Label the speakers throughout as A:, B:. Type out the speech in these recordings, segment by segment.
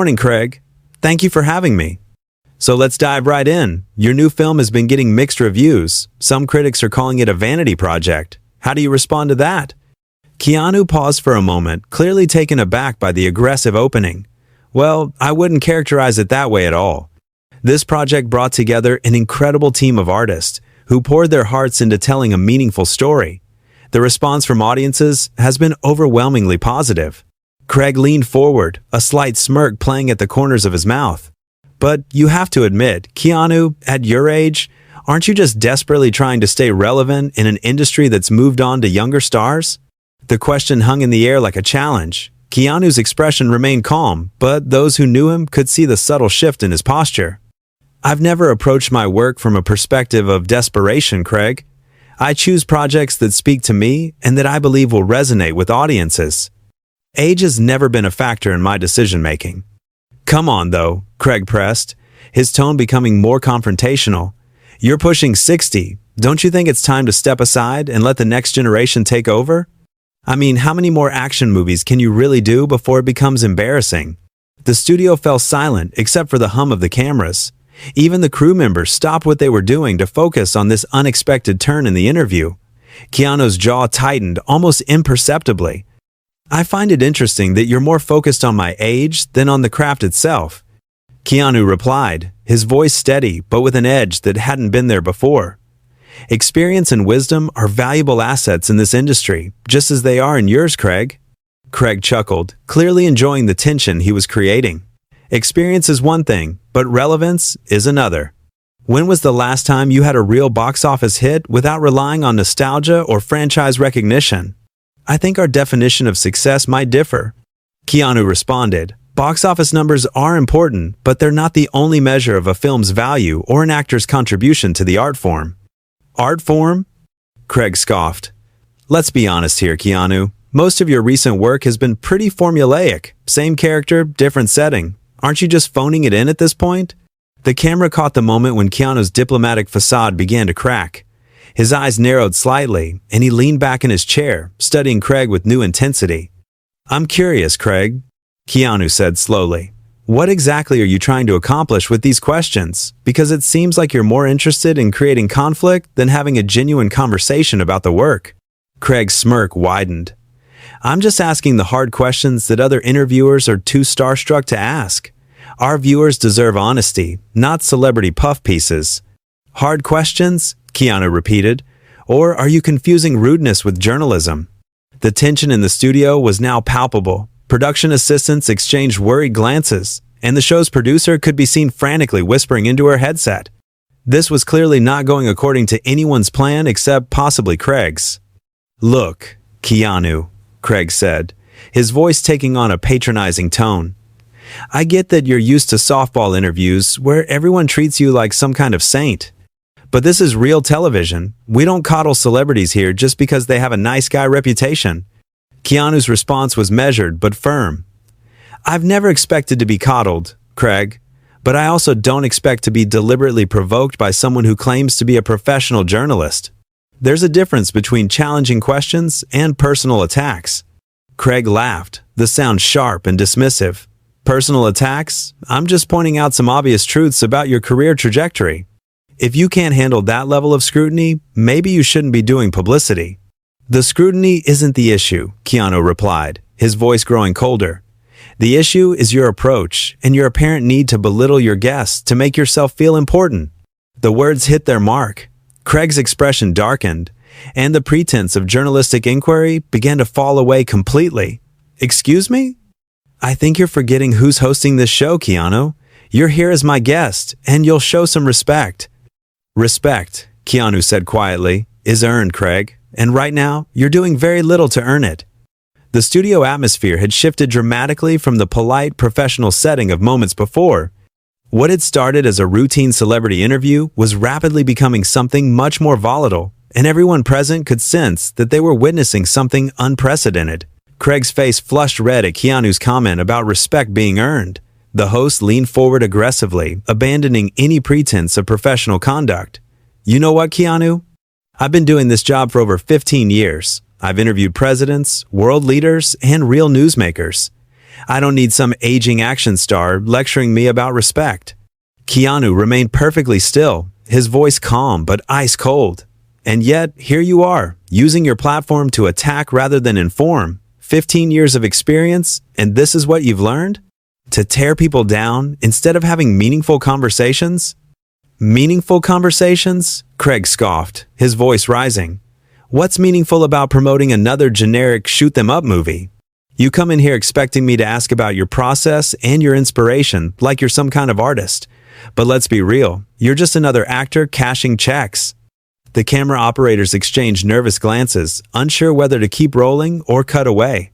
A: Morning, Craig. Thank you for having me. So let's dive right in. Your new film has been getting mixed reviews. Some critics are calling it a vanity project. How do you respond to that? Keanu paused for a moment, clearly taken aback by the aggressive opening. Well, I wouldn't characterize it that way at all. This project brought together an incredible team of artists who poured their hearts into telling a meaningful story. The response from audiences has been overwhelmingly positive. Craig leaned forward, a slight smirk playing at the corners of his mouth. But you have to admit, Keanu, at your age, aren't you just desperately trying to stay relevant in an industry that's moved on to younger stars? The question hung in the air like a challenge. Keanu's expression remained calm, but those who knew him could see the subtle shift in his posture. I've never approached my work from a perspective of desperation, Craig. I choose projects that speak to me and that I believe will resonate with audiences. Age has never been a factor in my decision-making. Come on, though, Craig pressed, his tone becoming more confrontational. You're pushing 60. Don't you think it's time to step aside and let the next generation take over? I mean, how many more action movies can you really do before it becomes embarrassing? The studio fell silent except for the hum of the cameras. Even the crew members stopped what they were doing to focus on this unexpected turn in the interview. Keanu's jaw tightened almost imperceptibly. I find it interesting that you're more focused on my age than on the craft itself. Keanu replied, his voice steady but with an edge that hadn't been there before. Experience and wisdom are valuable assets in this industry, just as they are in yours, Craig. Craig chuckled, clearly enjoying the tension he was creating. Experience is one thing, but relevance is another. When was the last time you had a real box office hit without relying on nostalgia or franchise recognition? I think our definition of success might differ. Keanu responded, box office numbers are important, but they're not the only measure of a film's value or an actor's contribution to the art form. Art form? Craig scoffed. Let's be honest here, Keanu. Most of your recent work has been pretty formulaic. Same character, different setting. Aren't you just phoning it in at this point? The camera caught the moment when Keanu's diplomatic facade began to crack. His eyes narrowed slightly, and he leaned back in his chair, studying Craig with new intensity. I'm curious, Craig, Keanu said slowly. What exactly are you trying to accomplish with these questions? Because it seems like you're more interested in creating conflict than having a genuine conversation about the work. Craig's smirk widened. I'm just asking the hard questions that other interviewers are too starstruck to ask. Our viewers deserve honesty, not celebrity puff pieces. Hard questions? Keanu repeated. Or are you confusing rudeness with journalism? The tension in the studio was now palpable. Production assistants exchanged worried glances, and the show's producer could be seen frantically whispering into her headset. This was clearly not going according to anyone's plan except possibly Craig's. Look, Keanu, Craig said, his voice taking on a patronizing tone. I get that you're used to softball interviews where everyone treats you like some kind of saint. But this is real television. We don't coddle celebrities here just because they have a nice guy reputation. Keanu's response was measured but firm. I've never expected to be coddled, Craig, but I also don't expect to be deliberately provoked by someone who claims to be a professional journalist. There's a difference between challenging questions and personal attacks. Craig laughed, the sound sharp and dismissive. Personal attacks? I'm just pointing out some obvious truths about your career trajectory. If you can't handle that level of scrutiny, maybe you shouldn't be doing publicity. The scrutiny isn't the issue, Keanu replied, his voice growing colder. The issue is your approach and your apparent need to belittle your guests to make yourself feel important. The words hit their mark. Craig's expression darkened, and the pretense of journalistic inquiry began to fall away completely. Excuse me? I think you're forgetting who's hosting this show, Keanu. You're here as my guest, and you'll show some respect. Respect, Keanu said quietly, is earned, Craig, and right now, you're doing very little to earn it. The studio atmosphere had shifted dramatically from the polite, professional setting of moments before. What had started as a routine celebrity interview was rapidly becoming something much more volatile, and everyone present could sense that they were witnessing something unprecedented. Craig's face flushed red at Keanu's comment about respect being earned. The host leaned forward aggressively, abandoning any pretense of professional conduct. You know what, Keanu? I've been doing this job for over 15 years. I've interviewed presidents, world leaders, and real newsmakers. I don't need some aging action star lecturing me about respect. Keanu remained perfectly still, his voice calm but ice cold. And yet, here you are, using your platform to attack rather than inform. 15 years of experience, and this is what you've learned? To tear people down instead of having meaningful conversations? Meaningful conversations? Craig scoffed, his voice rising. What's meaningful about promoting another generic shoot-them-up movie? You come in here expecting me to ask about your process and your inspiration like you're some kind of artist. But let's be real, you're just another actor cashing checks. The camera operators exchanged nervous glances, unsure whether to keep rolling or cut away.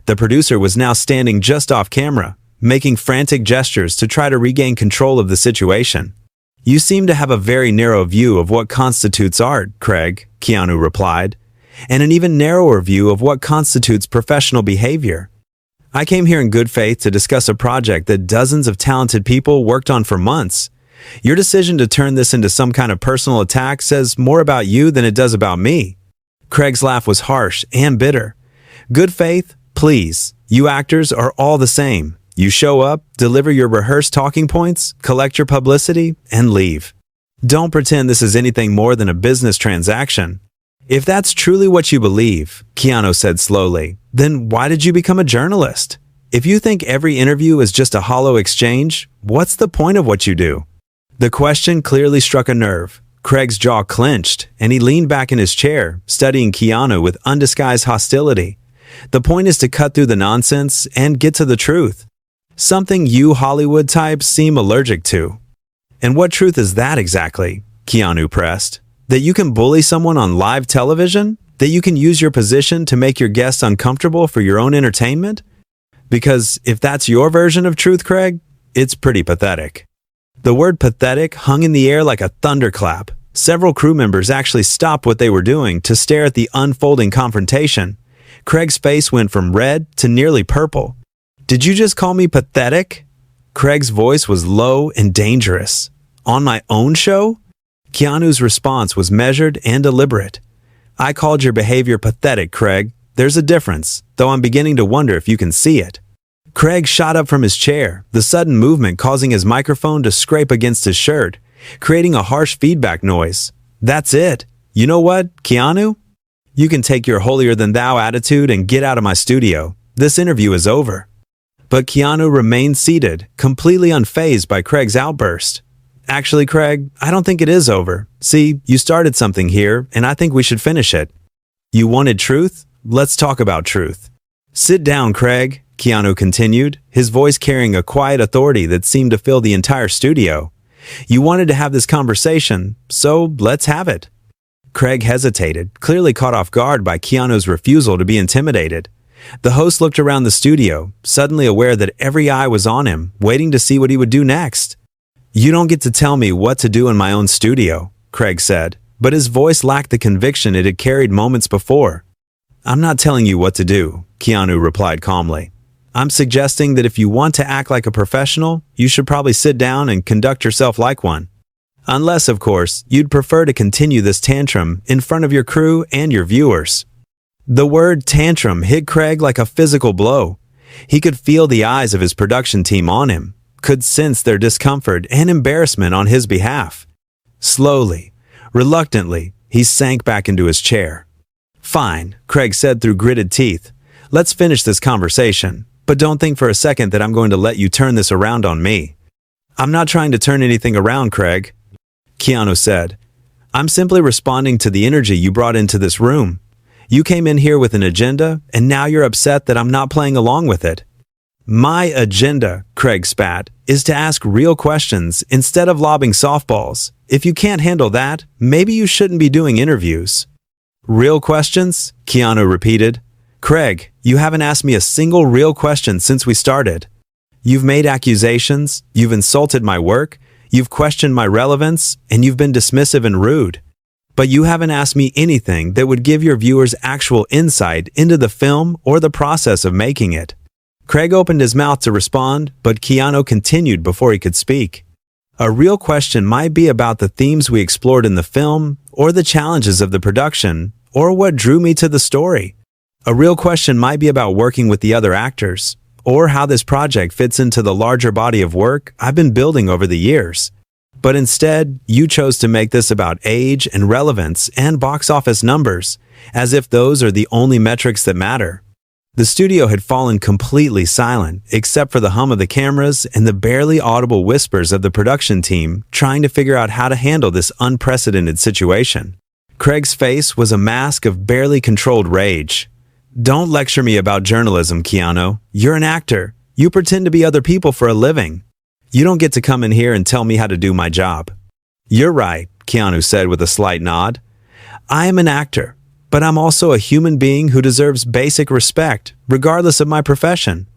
A: The producer was now standing just off camera, making frantic gestures to try to regain control of the situation. You seem to have a very narrow view of what constitutes art, Craig, Keanu replied, and an even narrower view of what constitutes professional behavior. I came here in good faith to discuss a project that dozens of talented people worked on for months. Your decision to turn this into some kind of personal attack says more about you than it does about me. Craig's laugh was harsh and bitter. Good faith? Please. You actors are all the same. You show up, deliver your rehearsed talking points, collect your publicity, and leave. Don't pretend this is anything more than a business transaction. If that's truly what you believe, Keanu said slowly, then why did you become a journalist? If you think every interview is just a hollow exchange, what's the point of what you do? The question clearly struck a nerve. Craig's jaw clenched, and he leaned back in his chair, studying Keanu with undisguised hostility. The point is to cut through the nonsense and get to the truth. Something you Hollywood types seem allergic to. And what truth is that exactly? Keanu pressed. That you can bully someone on live television? That you can use your position to make your guests uncomfortable for your own entertainment? Because if that's your version of truth, Craig, it's pretty pathetic. The word pathetic hung in the air like a thunderclap. Several crew members actually stopped what they were doing to stare at the unfolding confrontation. Craig's face went from red to nearly purple. Did you just call me pathetic? Craig's voice was low and dangerous. On my own show? Keanu's response was measured and deliberate. I called your behavior pathetic, Craig. There's a difference, though I'm beginning to wonder if you can see it. Craig shot up from his chair, the sudden movement causing his microphone to scrape against his shirt, creating a harsh feedback noise. That's it. You know what, Keanu? You can take your holier-than-thou attitude and get out of my studio. This interview is over. But Keanu remained seated, completely unfazed by Craig's outburst. Actually, Craig, I don't think it is over. See, you started something here, and I think we should finish it. You wanted truth? Let's talk about truth. Sit down, Craig, Keanu continued, his voice carrying a quiet authority that seemed to fill the entire studio. You wanted to have this conversation, so let's have it. Craig hesitated, clearly caught off guard by Keanu's refusal to be intimidated. The host looked around the studio, suddenly aware that every eye was on him, waiting to see what he would do next. You don't get to tell me what to do in my own studio, Craig said, but his voice lacked the conviction it had carried moments before. I'm not telling you what to do, Keanu replied calmly. I'm suggesting that if you want to act like a professional, you should probably sit down and conduct yourself like one. Unless, of course, you'd prefer to continue this tantrum in front of your crew and your viewers. The word tantrum hit Craig like a physical blow. He could feel the eyes of his production team on him, could sense their discomfort and embarrassment on his behalf. Slowly, reluctantly, he sank back into his chair. Fine, Craig said through gritted teeth. Let's finish this conversation, but don't think for a second that I'm going to let you turn this around on me. I'm not trying to turn anything around, Craig, Keanu said. I'm simply responding to the energy you brought into this room. You came in here with an agenda, and now you're upset that I'm not playing along with it. My agenda, Craig spat, is to ask real questions instead of lobbing softballs. If you can't handle that, maybe you shouldn't be doing interviews. Real questions? Keanu repeated. Craig, you haven't asked me a single real question since we started. You've made accusations, you've insulted my work, you've questioned my relevance, and you've been dismissive and rude. But you haven't asked me anything that would give your viewers actual insight into the film or the process of making it. Craig opened his mouth to respond, but Keanu continued before he could speak. A real question might be about the themes we explored in the film, or the challenges of the production, or what drew me to the story. A real question might be about working with the other actors, or how this project fits into the larger body of work I've been building over the years. But instead, you chose to make this about age and relevance and box office numbers, as if those are the only metrics that matter. The studio had fallen completely silent, except for the hum of the cameras and the barely audible whispers of the production team trying to figure out how to handle this unprecedented situation. Craig's face was a mask of barely controlled rage. "Don't lecture me about journalism, Keanu. You're an actor. You pretend to be other people for a living. You don't get to come in here and tell me how to do my job." "You're right," Keanu said with a slight nod. "I am an actor, but I'm also a human being who deserves basic respect, regardless of my profession.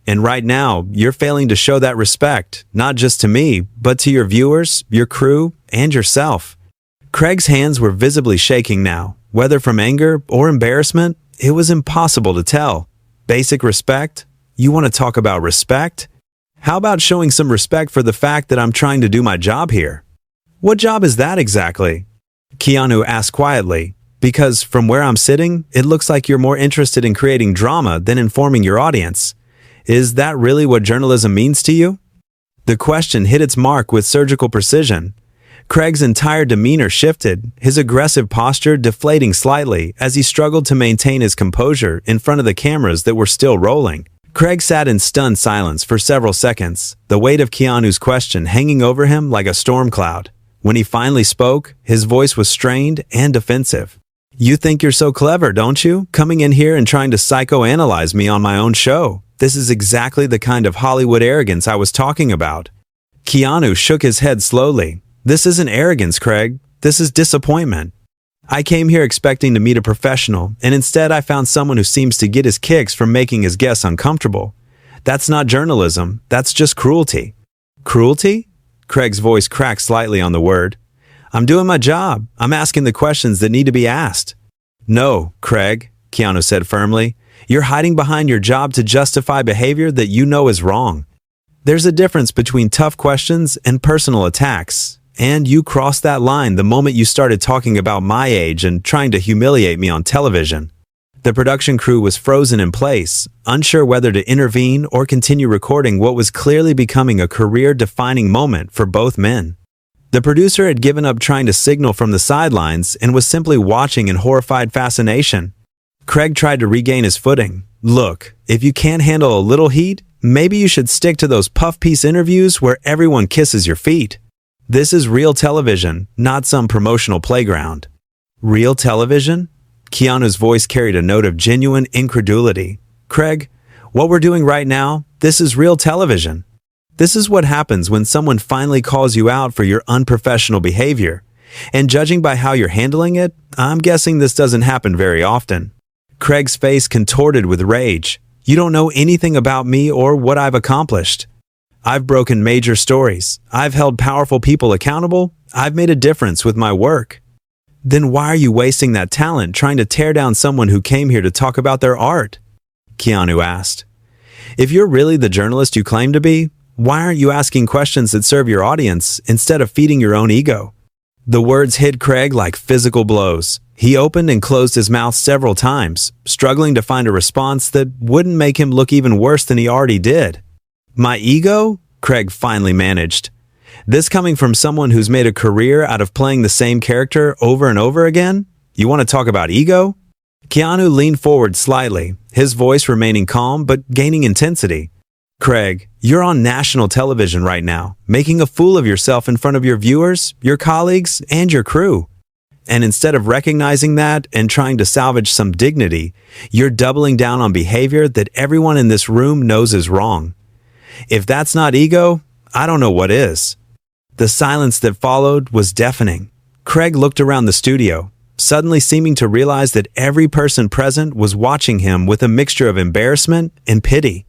A: And right now, you're failing to show that respect, not just to me, but to your viewers, your crew, and yourself." Craig's hands were visibly shaking now. Whether from anger or embarrassment, it was impossible to tell. Basic respect? You want to talk about respect? How about showing some respect for the fact that I'm trying to do my job here? "What job is that exactly?" Keanu asked quietly, "because from where I'm sitting, it looks like you're more interested in creating drama than informing your audience. Is that really what journalism means to you?" The question hit its mark with surgical precision. Craig's entire demeanor shifted, his aggressive posture deflating slightly as he struggled to maintain his composure in front of the cameras that were still rolling. Craig sat in stunned silence for several seconds, the weight of Keanu's question hanging over him like a storm cloud. When he finally spoke, his voice was strained and defensive. "You think you're so clever, don't you? Coming in here and trying to psychoanalyze me on my own show. This is exactly the kind of Hollywood arrogance I was talking about." Keanu shook his head slowly. "This isn't arrogance, Craig. This is disappointment. I came here expecting to meet a professional, and instead I found someone who seems to get his kicks from making his guests uncomfortable. That's not journalism. That's just cruelty." "Cruelty?" Craig's voice cracked slightly on the word. "I'm doing my job. I'm asking the questions that need to be asked." "No, Craig," Keanu said firmly. "You're hiding behind your job to justify behavior that you know is wrong. There's a difference between tough questions and personal attacks. And you crossed that line the moment you started talking about my age and trying to humiliate me on television." The production crew was frozen in place, unsure whether to intervene or continue recording what was clearly becoming a career-defining moment for both men. The producer had given up trying to signal from the sidelines and was simply watching in horrified fascination. Craig tried to regain his footing. "Look, if you can't handle a little heat, maybe you should stick to those puff-piece interviews where everyone kisses your feet. This is real television, not some promotional playground." "Real television?" Keanu's voice carried a note of genuine incredulity. "Craig, what we're doing right now, this is real television. This is what happens when someone finally calls you out for your unprofessional behavior. And judging by how you're handling it, I'm guessing this doesn't happen very often." Craig's face contorted with rage. "You don't know anything about me or what I've accomplished. I've broken major stories. I've held powerful people accountable. I've made a difference with my work. Then why are you wasting that talent trying to tear down someone who came here to talk about their art?" Keanu asked. "If you're really the journalist you claim to be, why aren't you asking questions that serve your audience instead of feeding your own ego?" The words hit Craig like physical blows. He opened and closed his mouth several times, struggling to find a response that wouldn't make him look even worse than he already did. "My ego?" Craig finally managed. "This coming from someone who's made a career out of playing the same character over and over again? You want to talk about ego?" Keanu leaned forward slightly, his voice remaining calm but gaining intensity. "Craig, you're on national television right now, making a fool of yourself in front of your viewers, your colleagues, and your crew. And instead of recognizing that and trying to salvage some dignity, you're doubling down on behavior that everyone in this room knows is wrong. If that's not ego, I don't know what is." The silence that followed was deafening. Craig looked around the studio, suddenly seeming to realize that every person present was watching him with a mixture of embarrassment and pity.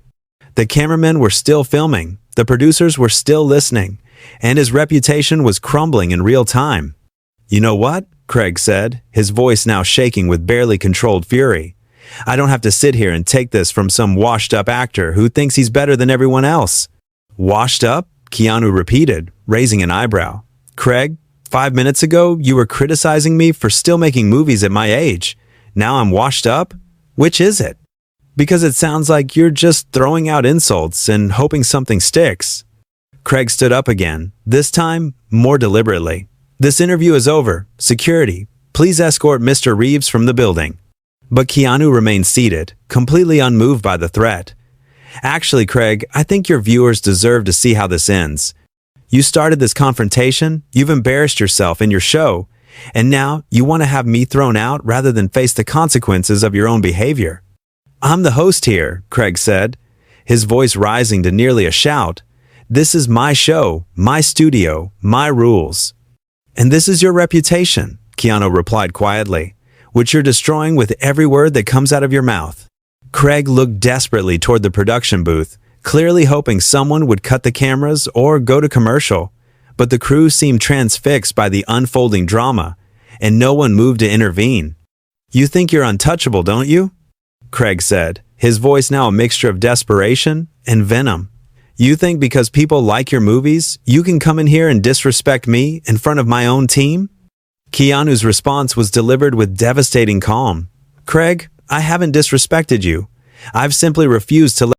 A: The cameramen were still filming, the producers were still listening, and his reputation was crumbling in real time. "You know what?" Craig said, his voice now shaking with barely controlled fury. "I don't have to sit here and take this from some washed-up actor who thinks he's better than everyone else." "Washed up?" Keanu repeated, raising an eyebrow. "Craig, 5 minutes ago you were criticizing me for still making movies at my age. Now I'm washed up? Which is it?" Because it sounds like you're just throwing out insults and hoping something sticks. Craig stood up again, this time more deliberately. This interview is over. Security, please escort Mr. Reeves from the building. But Keanu remained seated, completely unmoved by the threat. Actually, Craig, I think your viewers deserve to see how this ends. You started this confrontation, you've embarrassed yourself in your show, and now you want to have me thrown out rather than face the consequences of your own behavior. I'm the host here, Craig said, his voice rising to nearly a shout. This is my show, my studio, my rules. And this is your reputation, Keanu replied quietly, which you're destroying with every word that comes out of your mouth. Craig looked desperately toward the production booth, clearly hoping someone would cut the cameras or go to commercial, but the crew seemed transfixed by the unfolding drama, and no one moved to intervene. You think you're untouchable, don't you? Craig said, his voice now a mixture of desperation and venom. You think because people like your movies, you can come in here and disrespect me in front of my own team? Keanu's response was delivered with devastating calm. Craig, I haven't disrespected you. I've simply refused to let